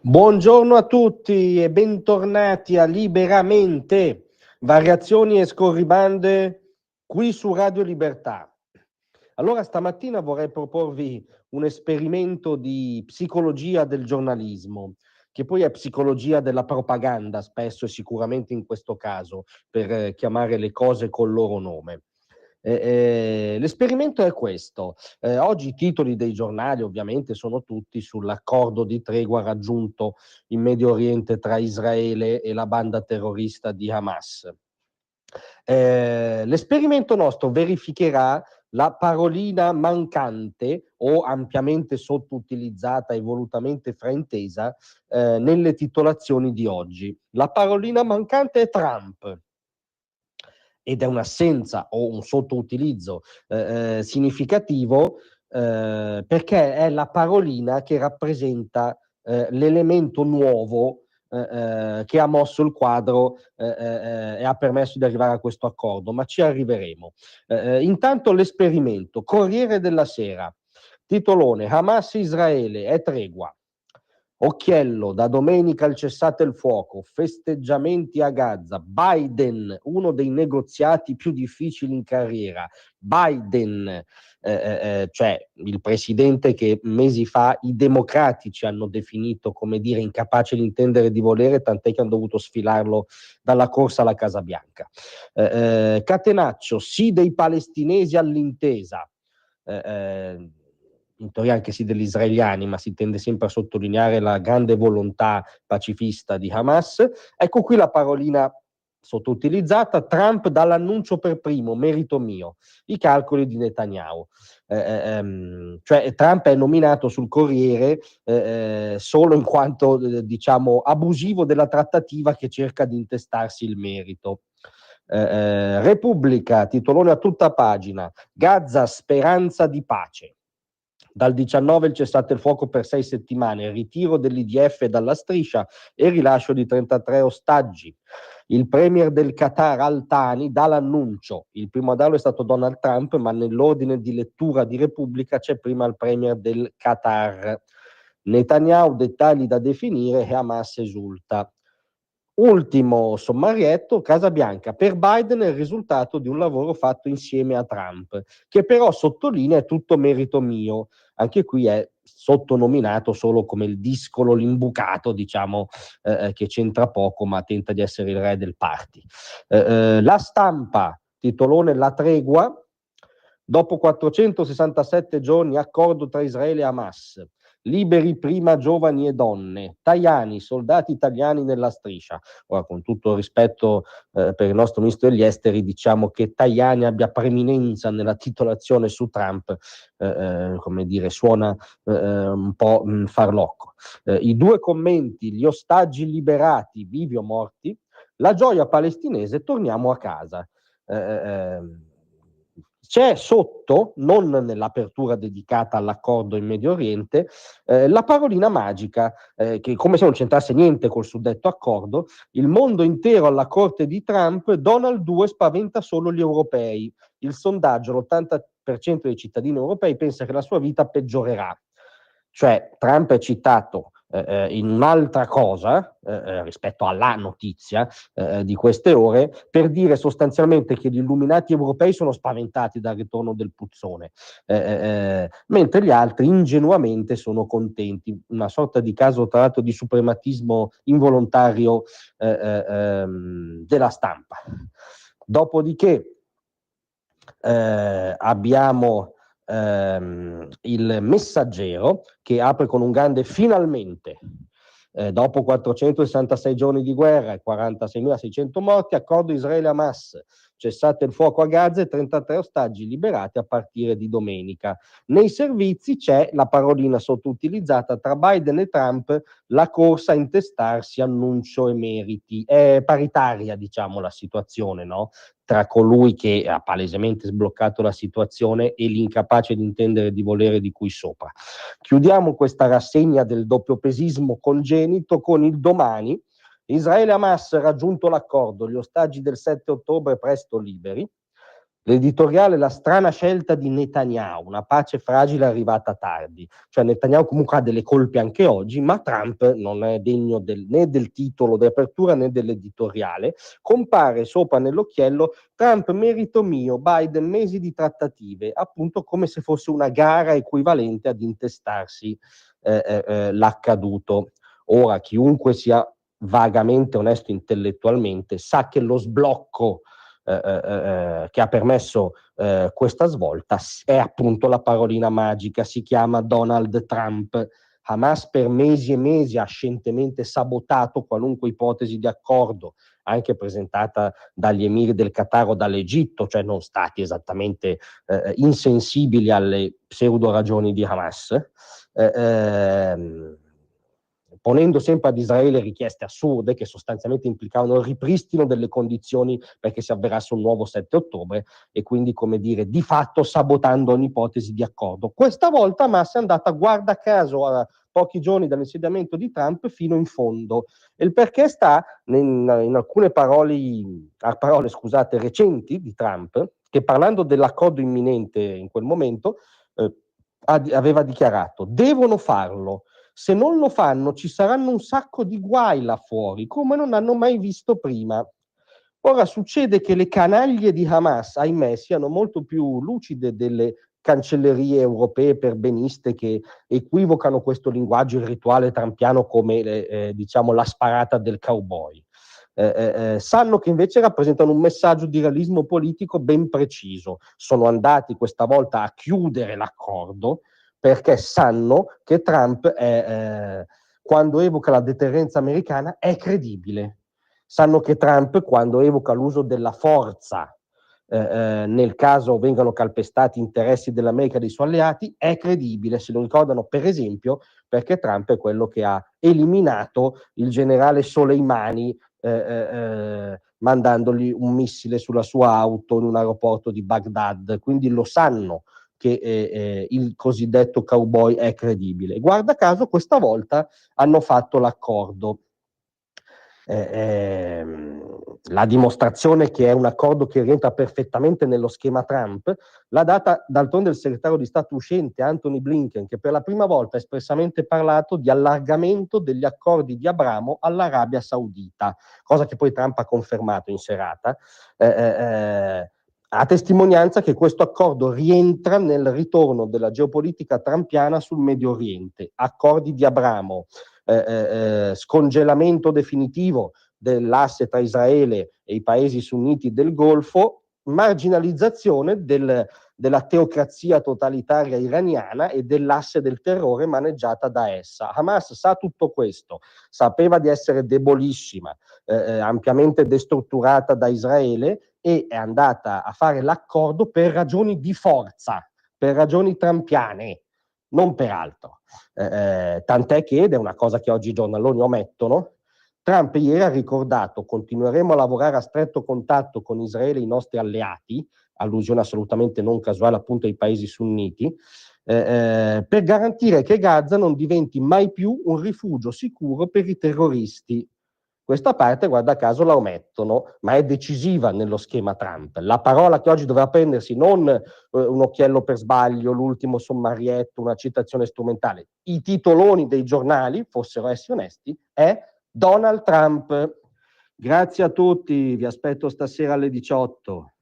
Buongiorno a tutti e bentornati a Liberamente, variazioni e scorribande qui su Radio Libertà. Allora, stamattina vorrei proporvi un esperimento di psicologia del giornalismo, che poi è psicologia della propaganda, spesso e sicuramente in questo caso, per chiamare le cose col loro nome. L'esperimento è questo. Oggi i titoli dei giornali ovviamente sono tutti sull'accordo di tregua raggiunto in Medio Oriente tra Israele e la banda terrorista di Hamas. L'esperimento nostro verificherà la parolina mancante o ampiamente sottoutilizzata e volutamente fraintesa nelle titolazioni di oggi. La parolina mancante è Trump ed è un'assenza o un sottoutilizzo significativo perché è la parolina che rappresenta l'elemento nuovo che ha mosso il quadro e ha permesso di arrivare a questo accordo, ma ci arriveremo. Intanto l'esperimento, Corriere della Sera, titolone, Hamas Israele è tregua. Occhiello, da domenica il cessate il fuoco, festeggiamenti a Gaza, Biden, uno dei negoziati più difficili in carriera, Biden, cioè il presidente che mesi fa i democratici hanno definito, come dire, incapace di intendere e di volere, tant'è che hanno dovuto sfilarlo dalla corsa alla Casa Bianca. Catenaccio, sì dei palestinesi all'intesa. In teoria anche sì degli israeliani, ma si tende sempre a sottolineare la grande volontà pacifista di Hamas. Ecco qui la parolina sottoutilizzata, Trump dà l'annuncio per primo, merito mio, i calcoli di Netanyahu. Cioè Trump è nominato sul Corriere solo in quanto diciamo abusivo della trattativa che cerca di intestarsi il merito. Repubblica, titolone a tutta pagina, Gaza speranza di pace. Dal 19 il cessate il fuoco per 6 settimane, il ritiro dell'IDF dalla striscia e il rilascio di 33 ostaggi. Il premier del Qatar Al-Thani dà l'annuncio. Il primo a darlo è stato Donald Trump, ma nell'ordine di lettura di Repubblica c'è prima il premier del Qatar. Netanyahu, dettagli da definire e Hamas esulta. Ultimo sommarietto, Casa Bianca. Per Biden è il risultato di un lavoro fatto insieme a Trump, che però sottolinea è tutto merito mio. Anche qui è sottonominato solo come il discolo, l'imbucato, diciamo, che c'entra poco, ma tenta di essere il re del party. La Stampa, titolone La tregua, dopo 467 giorni, accordo tra Israele e Hamas. Liberi prima giovani e donne, Tajani, soldati italiani nella striscia. Ora, con tutto il rispetto per il nostro ministro degli esteri, diciamo che Tajani abbia preminenza nella titolazione su Trump, come dire, suona un po' farlocco. I due commenti, gli ostaggi liberati, vivi o morti, la gioia palestinese, torniamo a casa. C'è sotto, non nell'apertura dedicata all'accordo in Medio Oriente, la parolina magica, che come se non c'entrasse niente col suddetto accordo, il mondo intero alla corte di Trump, Donald 2 spaventa solo gli europei. Il sondaggio, l'80% dei cittadini europei pensa che la sua vita peggiorerà. Cioè Trump è citato in un'altra cosa rispetto alla notizia di queste ore per dire sostanzialmente che gli illuminati europei sono spaventati dal ritorno del puzzone, mentre gli altri ingenuamente sono contenti, una sorta di caso tra l'altro di suprematismo involontario della stampa. Dopodiché abbiamo il Messaggero che apre con un grande finalmente. Dopo 466 giorni di guerra e 46.600 morti, accordo Israele-Hamas, cessate il fuoco a Gaza e 33 ostaggi liberati a partire di domenica. Nei servizi c'è la parolina sottoutilizzata tra Biden e Trump, la corsa a intestarsi annuncio e meriti. È paritaria, diciamo, la situazione, no? Tra colui che ha palesemente sbloccato la situazione e l'incapace di intendere di volere di cui sopra. Chiudiamo questa rassegna del doppiopesismo congenito con il domani. Israele e Hamas raggiunto l'accordo, gli ostaggi del 7 ottobre presto liberi. L'editoriale La strana scelta di Netanyahu, una pace fragile arrivata tardi. Cioè Netanyahu comunque ha delle colpe anche oggi, ma Trump non è degno né del titolo di apertura né dell'editoriale. Compare sopra nell'occhiello: Trump merito mio, Biden mesi di trattative, appunto come se fosse una gara equivalente ad intestarsi l'accaduto. Ora, chiunque sia vagamente onesto intellettualmente sa che lo sblocco che ha permesso questa svolta è appunto la parolina magica, si chiama Donald Trump. Hamas per mesi e mesi ha scientemente sabotato qualunque ipotesi di accordo, anche presentata dagli emiri del Qatar o dall'Egitto, cioè non stati esattamente insensibili alle pseudo ragioni di Hamas, ponendo sempre ad Israele richieste assurde che sostanzialmente implicavano il ripristino delle condizioni perché si avverasse un nuovo 7 ottobre e quindi, come dire, di fatto sabotando ogni ipotesi di accordo. Questa volta Hamas è andata, guarda caso, a pochi giorni dall'insediamento di Trump fino in fondo. E il perché sta in alcune parole, scusate, recenti di Trump, che parlando dell'accordo imminente in quel momento aveva dichiarato: devono farlo. Se non lo fanno ci saranno un sacco di guai là fuori, come non hanno mai visto prima. Ora succede che le canaglie di Hamas, ahimè, siano molto più lucide delle cancellerie europee perbeniste che equivocano questo linguaggio irrituale trampiano come diciamo la sparata del cowboy. Sanno che invece rappresentano un messaggio di realismo politico ben preciso. Sono andati questa volta a chiudere l'accordo perché sanno che Trump quando evoca la deterrenza americana è credibile. Sanno che Trump, quando evoca l'uso della forza nel caso vengano calpestati interessi dell'America e dei suoi alleati, è credibile. Se lo ricordano, per esempio, perché Trump è quello che ha eliminato il generale Soleimani mandandogli un missile sulla sua auto in un aeroporto di Baghdad. Quindi lo sanno che il cosiddetto cowboy è credibile. Guarda caso, questa volta hanno fatto l'accordo. La dimostrazione che è un accordo che rientra perfettamente nello schema Trump l'ha data d'altronde il segretario di Stato uscente Anthony Blinken, che per la prima volta ha espressamente parlato di allargamento degli accordi di Abramo all'Arabia Saudita, cosa che poi Trump ha confermato in serata, a testimonianza che questo accordo rientra nel ritorno della geopolitica trumpiana sul Medio Oriente. Accordi di Abramo, scongelamento definitivo dell'asse tra Israele e i paesi sunniti del Golfo, marginalizzazione della teocrazia totalitaria iraniana e dell'asse del terrore maneggiata da essa. Hamas sa tutto questo, sapeva di essere debolissima, ampiamente destrutturata da Israele e è andata a fare l'accordo per ragioni di forza, per ragioni trampiane, non per altro. Tant'è che, ed è una cosa che oggi i giornaloni omettono, Trump ieri ha ricordato: continueremo a lavorare a stretto contatto con Israele e i nostri alleati, allusione assolutamente non casuale appunto ai paesi sunniti, per garantire che Gaza non diventi mai più un rifugio sicuro per i terroristi. Questa parte, guarda caso, la omettono, ma è decisiva nello schema Trump. La parola che oggi doveva prendersi, non un occhiello per sbaglio, l'ultimo sommarietto, una citazione strumentale, i titoloni dei giornali, fossero essi onesti, è Donald Trump. Grazie a tutti, vi aspetto stasera alle 18.